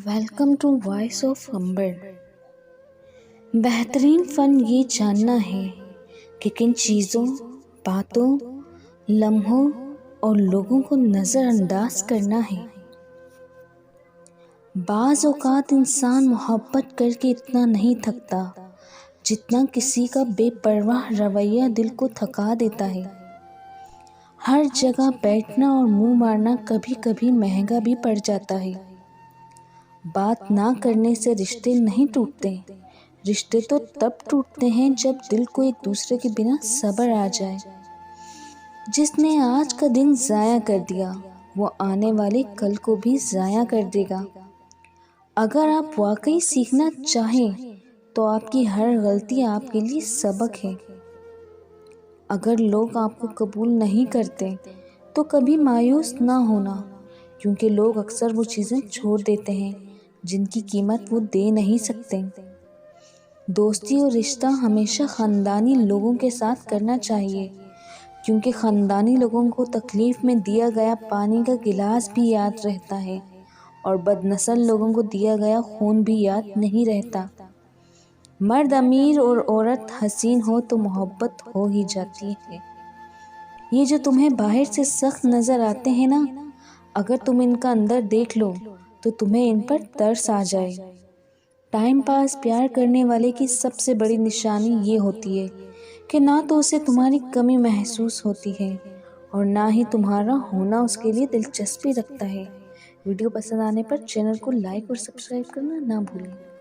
Welcome to voice of امبر۔ بہترین فن یہ جاننا ہے کہ کن چیزوں، باتوں، لمحوں اور لوگوں کو نظر انداز کرنا ہے۔ بعض اوقات انسان محبت کر کے اتنا نہیں تھکتا جتنا کسی کا بے پرواہ رویہ دل کو تھکا دیتا ہے۔ ہر جگہ بیٹھنا اور منہ مارنا کبھی کبھی مہنگا بھی پڑ جاتا ہے۔ بات نہ کرنے سے رشتے نہیں ٹوٹتے، رشتے تو تب ٹوٹتے ہیں جب دل کو ایک دوسرے کے بنا صبر آ جائے۔ جس نے آج کا دن ضائع کر دیا وہ آنے والے کل کو بھی ضائع کر دے گا۔ اگر آپ واقعی سیکھنا چاہیں تو آپ کی ہر غلطی آپ کے لیے سبق ہے۔ اگر لوگ آپ کو قبول نہیں کرتے تو کبھی مایوس نہ ہونا، کیونکہ لوگ اکثر وہ چیزیں چھوڑ دیتے ہیں جن کی قیمت وہ دے نہیں سکتے۔ دوستی اور رشتہ ہمیشہ خاندانی لوگوں کے ساتھ کرنا چاہیے، کیونکہ خاندانی لوگوں کو تکلیف میں دیا گیا پانی کا گلاس بھی یاد رہتا ہے اور بد نسل لوگوں کو دیا گیا خون بھی یاد نہیں رہتا۔ مرد امیر اور عورت حسین ہو تو محبت ہو ہی جاتی ہے۔ یہ جو تمہیں باہر سے سخت نظر آتے ہیں نا، اگر تم ان کا اندر دیکھ لو تو تمہیں ان پر ترس آ جائے۔ ٹائم پاس پیار کرنے والے کی سب سے بڑی نشانی یہ ہوتی ہے کہ نہ تو اسے تمہاری کمی محسوس ہوتی ہے اور نہ ہی تمہارا ہونا اس کے لیے دلچسپی رکھتا ہے۔ ویڈیو پسند آنے پر چینل کو لائک اور سبسکرائب کرنا نہ بھولیں۔